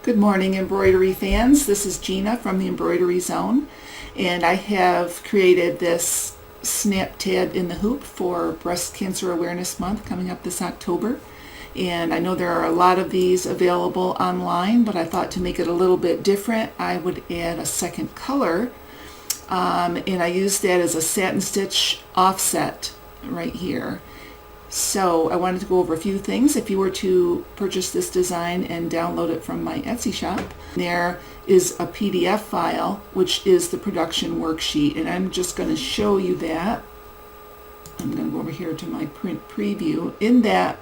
Good morning, embroidery fans. This is Gina from the Embroidery Zone, and I have created this snap tab in the hoop for Breast Cancer Awareness Month coming up this October. And I know there are a lot of these available online, but I thought to make it a little bit different, I would add a second color. And I used that as a satin stitch offset right here. So I wanted to go over a few things. If you were to purchase this design and download it from my Etsy shop, there is a PDF file, which is the production worksheet. And I'm just going to show you that. I'm going to go over here to my print preview. In that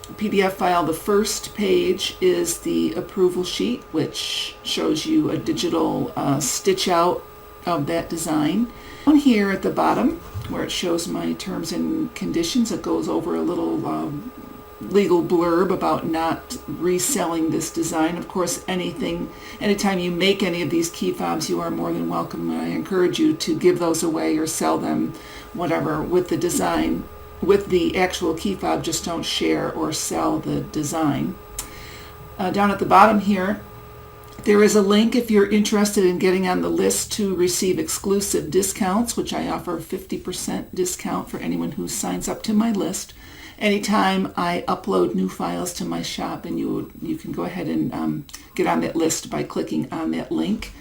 PDF file, the first page is the approval sheet, which shows you a digital stitch out of that design. Down here at the bottom, where it shows my terms and conditions, it goes over a little legal blurb about not reselling this design. Of course, anytime you make any of these key fobs, you are more than welcome. I encourage you to give those away or sell them, whatever, with the design. With the actual key fob, just don't share or sell the design. Down at the bottom here, there is a link if you're interested in getting on the list to receive exclusive discounts, which I offer 50% discount for anyone who signs up to my list. Anytime I upload new files to my shop, and you can go ahead and get on that list by clicking on that link.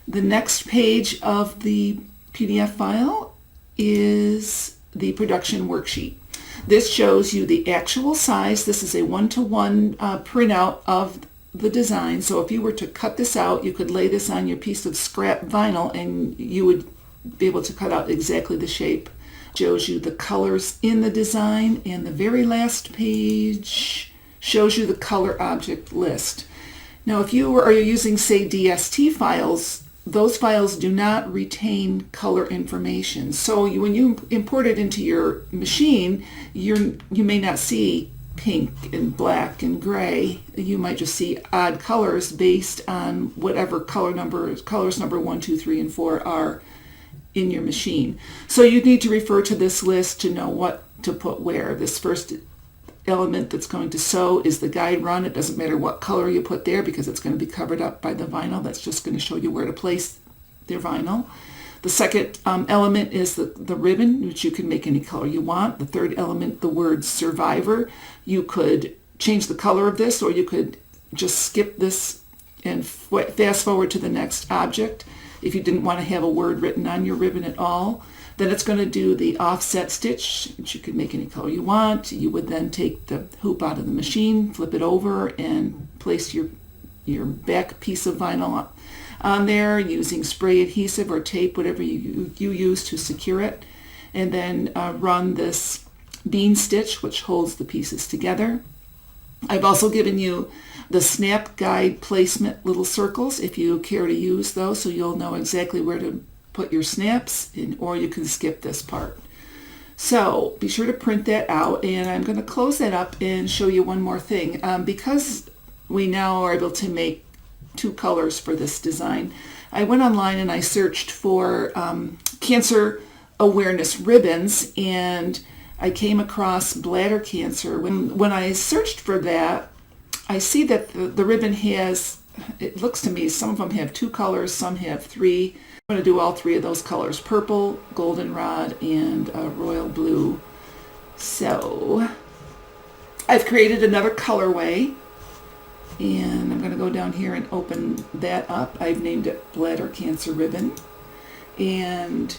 The next page of the PDF file is the production worksheet. This shows you the actual size. This is a one-to-one printout of the design. So if you were to cut this out, you could lay this on your piece of scrap vinyl and you would be able to cut out exactly the shape. It shows you the colors in the design, and the very last page shows you the color object list. Now if you are using, say, DST files, those files do not retain color information. So when you import it into your machine, you may not see pink and black and gray. You might just see odd colors based on whatever colors number 1, 2, 3, and 4 are in your machine. So you need to refer to this list to know what to put where. This first element that's going to sew is the guide run. It doesn't matter what color you put there because it's going to be covered up by the vinyl. That's just going to show you where to place their vinyl. The second element is the ribbon, which you can make any color you want. The third element, the word survivor. You could change the color of this, or you could just skip this and fast forward to the next object if you didn't want to have a word written on your ribbon at all. Then it's going to do the offset stitch, which you could make any color you want. You would then take the hoop out of the machine, flip it over, and place your back piece of vinyl on there using spray adhesive or tape, whatever you use to secure it. And then run this bean stitch, which holds the pieces together. I've also given you the snap guide placement little circles if you care to use those, so you'll know exactly where to put your snaps, or you can skip this part. So be sure to print that out, and I'm going to close that up and show you one more thing. Because we now are able to make 2 colors for this design, I went online and I searched for cancer awareness ribbons, and I came across bladder cancer. When I searched for that, I see that the ribbon has, it looks to me, some of them have 2 colors, some have 3. I'm going to do all 3 of those colors: purple, goldenrod, and royal blue. So I've created another colorway, and I'm going to go down here and open that up. I've named it Bladder Cancer Ribbon. And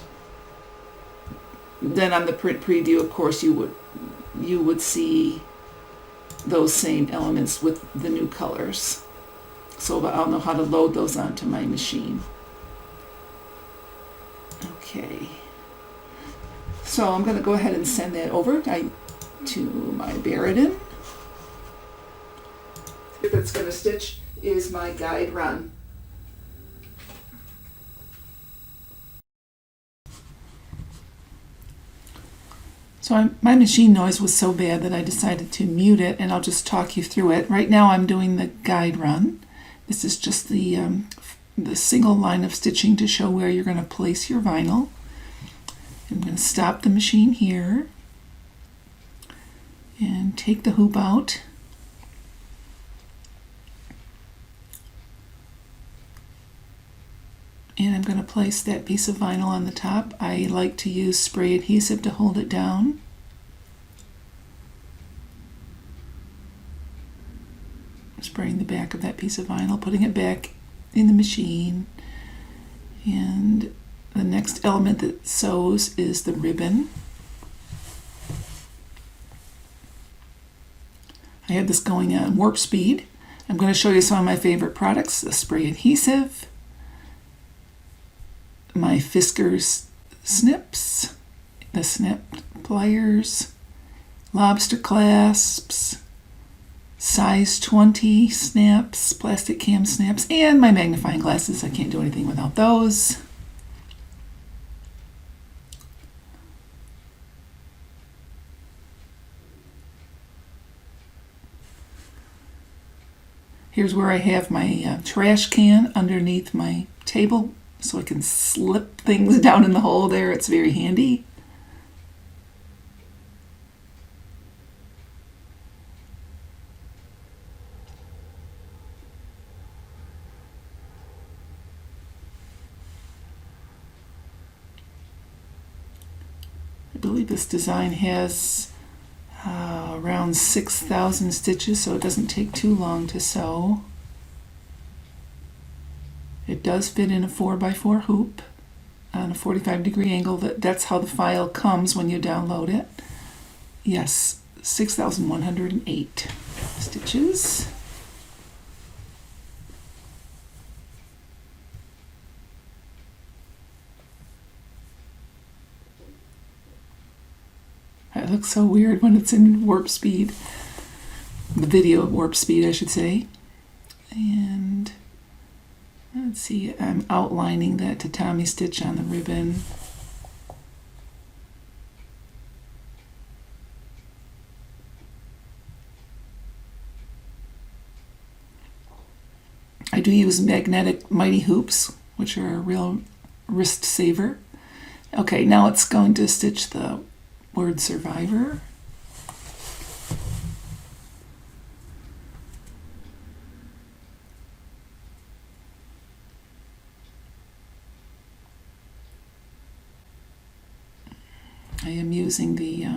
then on the print preview, of course, you would see those same elements with the new colors. So I'll know how to load those onto my machine. Okay. So I'm going to go ahead and send that over to my Barradin. If it's going to stitch is my guide run. So my machine noise was so bad that I decided to mute it, and I'll just talk you through it. Right now I'm doing the guide run. This is just the single line of stitching to show where you're going to place your vinyl. I'm going to stop the machine here and take the hoop out. And I'm going to place that piece of vinyl on the top. I like to use spray adhesive to hold it down. Spraying the back of that piece of vinyl, putting it back in the machine. And the next element that sews is the ribbon. I have this going on warp speed. I'm going to show you some of my favorite products: the spray adhesive, my Fiskars snips, the snip pliers, lobster clasps, size 20 snaps, plastic cam snaps, and my magnifying glasses. I can't do anything without those. Here's where I have my trash can underneath my table so I can slip things down in the hole there. It's very handy. I believe this design has around 6,000 stitches, so it doesn't take too long to sew. It does fit in a 4x4 hoop on a 45-degree angle. That's how the file comes when you download it. Yes, 6,108 stitches. It looks so weird when it's in warp speed. The video warp speed, I should say. And let's see, I'm outlining that tatami stitch on the ribbon. I do use magnetic mighty hoops, which are a real wrist saver. Okay, now it's going to stitch the word survivor. I am using the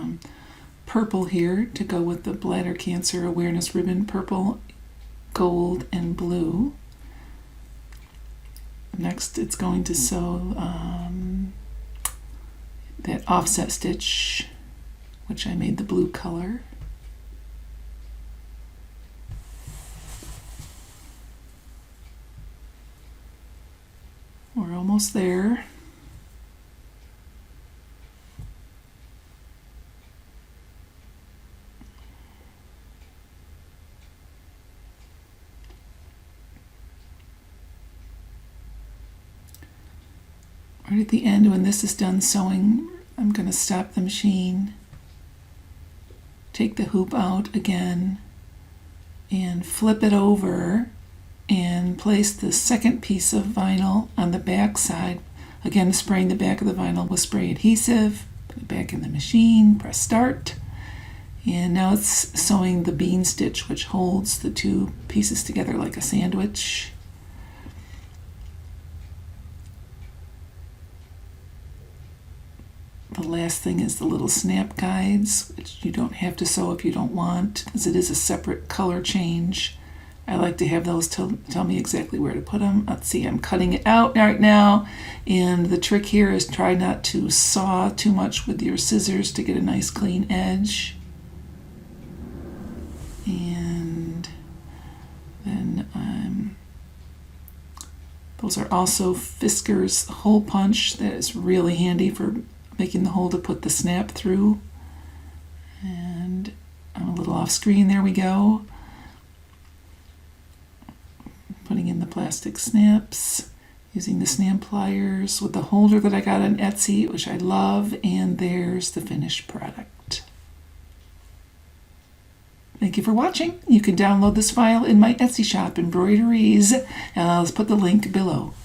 purple here to go with the Bladder Cancer Awareness Ribbon, purple, gold, and blue. Next, it's going to sew that offset stitch, which I made the blue color. We're almost there. Right at the end, when this is done sewing, I'm going to stop the machine, take the hoop out again, and flip it over and place the second piece of vinyl on the back side. Again, spraying the back of the vinyl with spray adhesive, put it back in the machine, press start, and now it's sewing the bean stitch, which holds the two pieces together like a sandwich. The last thing is the little snap guides, which you don't have to sew if you don't want, as it is a separate color change. I like to have those tell me exactly where to put them. Let's see, I'm cutting it out right now, and the trick here is try not to saw too much with your scissors to get a nice clean edge. And then those are also Fiskars hole punch. That is really handy for making the hole to put the snap through. And I'm a little off screen, there we go. Putting in the plastic snaps, using the snap pliers with the holder that I got on Etsy, which I love, and there's the finished product. Thank you for watching. You can download this file in my Etsy shop, Embroideries, and I'll put the link below.